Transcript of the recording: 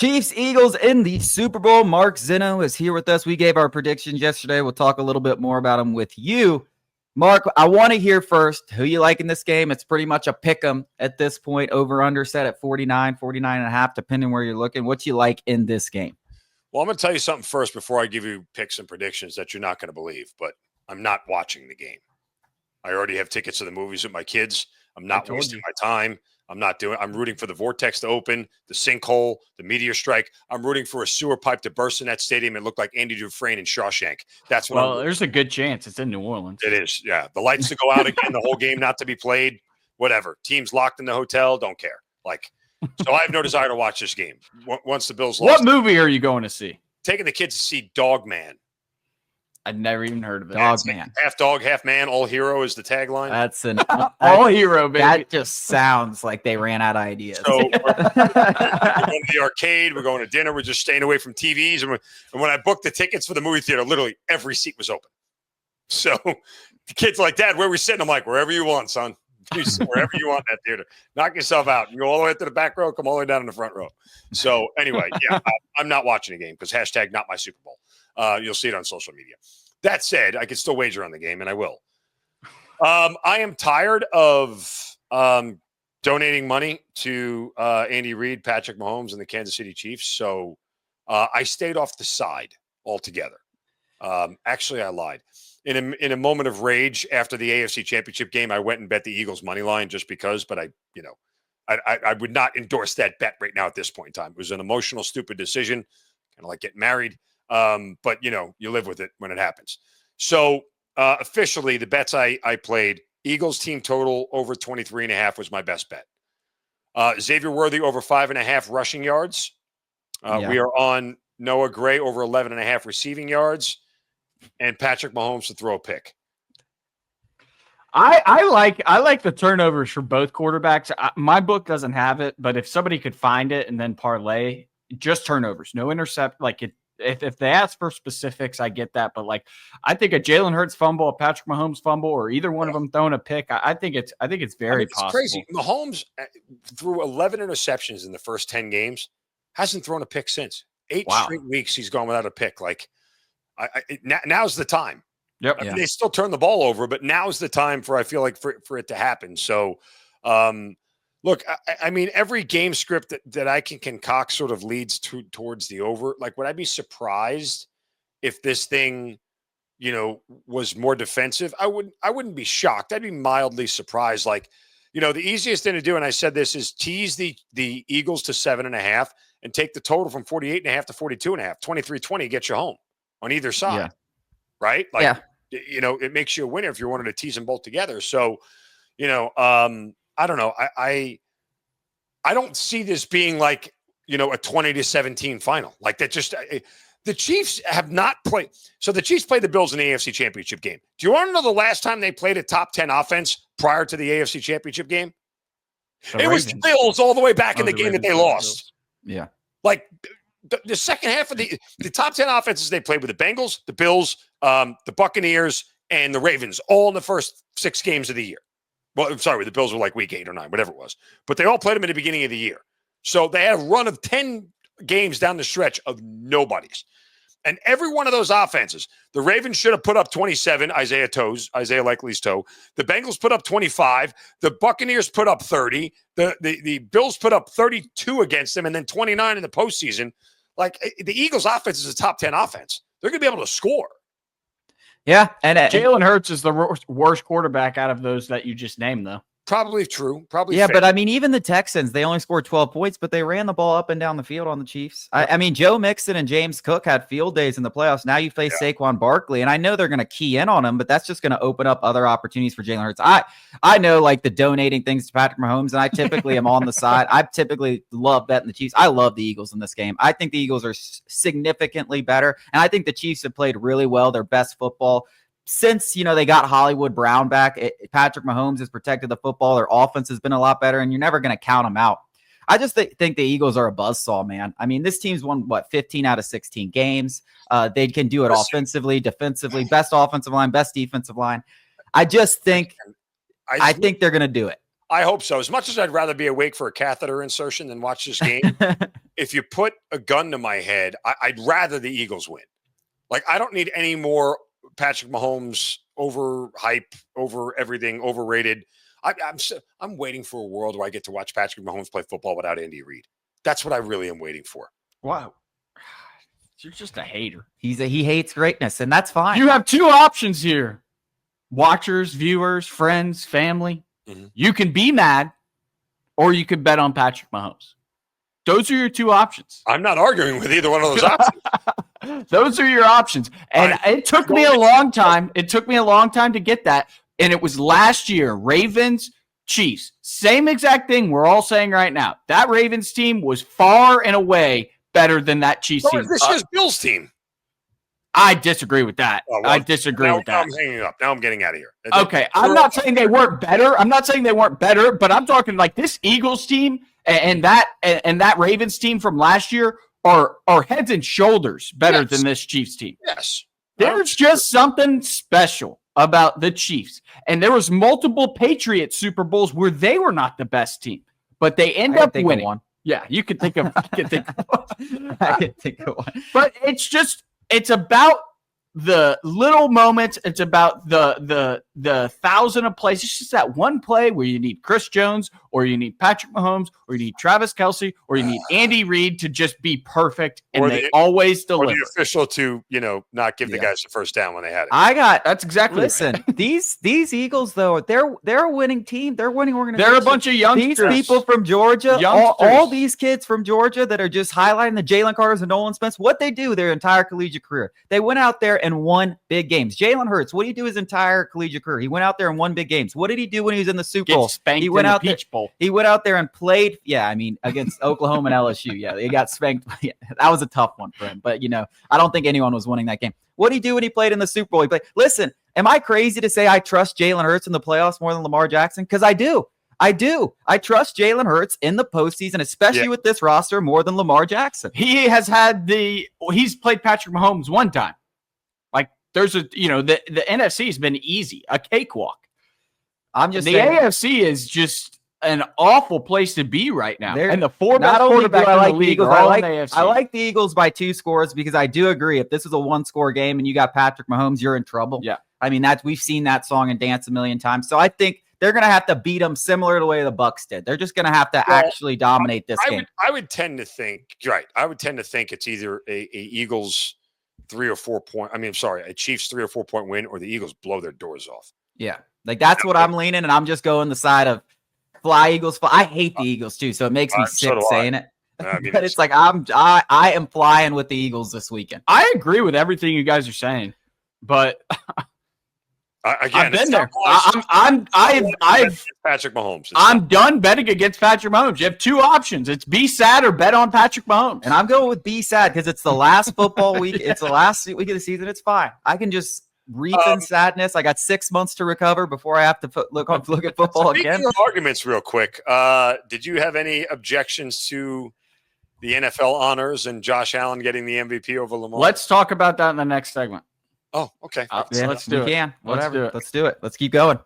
Chiefs, Eagles in the Super Bowl. Mark Zinno is here with us. We gave our predictions yesterday. We'll talk a little bit more about them with you. Mark, I want to hear first who you like in this game. It's pretty much a pick 'em at this point. Over under set at 49, 49 and a half, depending where you're looking. What you like in this game? Well, I'm going to tell you something first before I give you picks and predictions that you're not going to believe, but I'm not watching the game. I already have tickets to the movies with my kids. I'm not wasting my time. I'm rooting for the vortex to open, the sinkhole, the meteor strike. I'm rooting for a sewer pipe to burst in that stadium and look like Andy Dufresne in Shawshank. That's what I'm there's a good chance it's in New Orleans. It is, yeah. The lights to go out again, the whole game not to be played, whatever. Teams locked in the hotel, don't care. So I have no desire to watch this game once the Bills lost. What movie are you going to see? Taking the kids to see Dog Man. I'd never even heard of it. Dog Man. Half dog, half man, all hero is the tagline. That's an all hero, baby. That just sounds like they ran out of ideas. So we're going to the arcade. We're going to dinner. We're just staying away from TVs. And when I booked the tickets for the movie theater, literally every seat was open. So the kid's like, Dad, where are we sitting? I'm like, wherever you want, son. Wherever you want in that theater. Knock yourself out. You go all the way to the back row, come all the way down in the front row. So anyway, yeah, I'm not watching the game because hashtag not my Super Bowl. You'll see it on social media. That said, I can still wager on the game, and I will. I am tired of donating money to Andy Reid, Patrick Mahomes, and the Kansas City Chiefs. So I stayed off the side altogether. Actually, I lied. In a moment of rage after the AFC Championship game, I went and bet the Eagles money line just because. But I would not endorse that bet right now at this point in time. It was an emotional, stupid decision, kind of like getting married. But you live with it when it happens. So officially, the bets I played: Eagles team total over 23.5 was my best bet. Xavier Worthy over 5.5 rushing yards. We are on Noah Gray over 11.5 receiving yards. And Patrick Mahomes to throw a pick. I like the turnovers for both quarterbacks. My book doesn't have it, but if somebody could find it and then parlay, just turnovers, no intercept. If they ask for specifics, I get that. But I think a Jalen Hurts fumble, a Patrick Mahomes fumble, or either one of them throwing a pick, I think it's very possible. It's crazy. Mahomes threw 11 interceptions in the first 10 games, hasn't thrown a pick since. 8 straight weeks he's gone without a pick. Now's the time. Yep. I mean, they still turn the ball over, but now's the time for it to happen. So, look, I mean, every game script that I can concoct sort of leads towards the over. Would I be surprised if this thing, was more defensive? I wouldn't be shocked. I'd be mildly surprised. The easiest thing to do, and I said this, is tease the Eagles to 7.5 and take the total from 48.5 to 42.5. 23-20 gets you home on either side, right? It makes you a winner if you're wanting to tease them both together. So, I don't know. I don't see this being a 20-17 final. The Chiefs have not played. So the Chiefs played the Bills in the AFC Championship game. Do you want to know the last time they played a top 10 offense prior to the AFC Championship game? It was the Bills all the way back in the game that they lost. Yeah. The second half of the top 10 offenses they played with the Bengals, the Bills, the Buccaneers, and the Ravens, all in the first 6 games of the year. Well, I'm sorry, the Bills were week 8 or 9, whatever it was. But they all played them at the beginning of the year. So they had a run of 10 games down the stretch of nobodies. And every one of those offenses, the Ravens should have put up 27, Isaiah Likely's toe. The Bengals put up 25. The Buccaneers put up 30. The Bills put up 32 against them, and then 29 in the postseason. The Eagles' offense is a top 10 offense. They're going to be able to score. Yeah, and Jalen Hurts is the worst quarterback out of those that you just named, though. Probably true. Probably yeah, fair. But I mean, even the Texans, they only scored 12 points, but they ran the ball up and down the field on the Chiefs. I mean, Joe Mixon and James Cook had field days in the playoffs. Now you face Saquon Barkley, and I know they're going to key in on him, but that's just going to open up other opportunities for Jalen Hurts. I know the donating things to Patrick Mahomes, and I typically am on the side. I typically love betting the Chiefs. I love the Eagles in this game. I think the Eagles are significantly better, and I think the Chiefs have played really well, their best football. Since, they got Hollywood Brown back, Patrick Mahomes has protected the football. Their offense has been a lot better, and you're never going to count them out. I just think the Eagles are a buzzsaw, man. I mean, this team's won, 15 out of 16 games. They can do it offensively, defensively, best offensive line, best defensive line. I just think I think they're going to do it. I hope so. As much as I'd rather be awake for a catheter insertion than watch this game, if you put a gun to my head, I'd rather the Eagles win. Like, I don't need any more Patrick Mahomes overhype, over everything, overrated. I'm waiting for a world where I get to watch Patrick Mahomes play football without Andy Reid. That's what I really am waiting for. Wow. You're just a hater. He hates greatness, and that's fine. You have two options here. Watchers, viewers, friends, family. Mm-hmm. You can be mad, or you can bet on Patrick Mahomes. Those are your two options. I'm not arguing with either one of those options. Those are your options. And it took me a long time. It took me a long time to get that. And it was last year, Ravens, Chiefs. Same exact thing we're all saying right now. That Ravens team was far and away better than that Chiefs team. This year's Bills team. I disagree with that. Oh, well, I disagree with that. I'm hanging up. Now I'm getting out of here. Okay, I'm not saying they weren't better. But I'm talking like this Eagles team and that Ravens team from last year are heads and shoulders better than this Chiefs team. Yes. There's just something special about the Chiefs. And there was multiple Patriots Super Bowls where they were not the best team, but they end up winning. One. Yeah, you can think of I can think of one. But it's about the little moments. It's about the 1,000 of plays. It's just that one play where you need Chris Jones, or you need Patrick Mahomes, or you need Travis Kelce, or you need Andy Reid to just be perfect, and they always deliver. Or the official to, not give the guys the first down when they had it. That's exactly. Listen, right. These Eagles though, they're a winning team. They're a winning organization. They're a bunch of youngsters. These people from Georgia, all these kids from Georgia that are just highlighting the Jalen Carters and Nolan Spence. What they do their entire collegiate career, they went out there and won big games. Jalen Hurts, what did he do his entire collegiate career? He went out there and won big games. What did he do when he was in the Super Bowl? He went out Peach Bowl. He went out there and played. Yeah, I mean, against Oklahoma and LSU. Yeah, they got spanked. Yeah, that was a tough one for him. But I don't think anyone was winning that game. What did he do when he played in the Super Bowl? He played. Listen, am I crazy to say I trust Jalen Hurts in the playoffs more than Lamar Jackson? Because I do. I trust Jalen Hurts in the postseason, especially with this roster, more than Lamar Jackson. He's played Patrick Mahomes one time. Like there's the NFC has been easy, a cakewalk. I'm just the saying, AFC is just an awful place to be right now. And the four not best only do quarterbacks I like in the the league Eagles, are all in the AFC. I like the Eagles by 2 scores because I do agree if this is a 1-score game and you got Patrick Mahomes, you're in trouble. Yeah. I mean, we've seen that song and dance a million times. So I think they're going to have to beat them similar to the way the Bucs did. They're just going to have to actually dominate this game. I would tend to think, right. I would tend to think it's either a Eagles 3 or 4 point. A Chiefs 3 or 4 point win, or the Eagles blow their doors off. Yeah. Like that's what I'm leaning, and I'm just going the side of fly Eagles. I hate the Eagles too, so it makes me sick saying it. But it's like I am flying with the Eagles this weekend. I agree with everything you guys are saying, but again, I've been there. I've Patrick Mahomes. I'm done betting against Patrick Mahomes. You have 2 options. It's be sad or bet on Patrick Mahomes. And I'm going with be sad because it's the last football week. It's the last week of the season. It's fine. I can just reap in sadness. I got 6 months to recover before I have to look at football again. Speaking of arguments, real quick, did you have any objections to the NFL honors and Josh Allen getting the MVP over Lamar? Let's talk about that in the next segment. Oh, okay. Let's do it. Whatever. Let's do it. Let's keep going.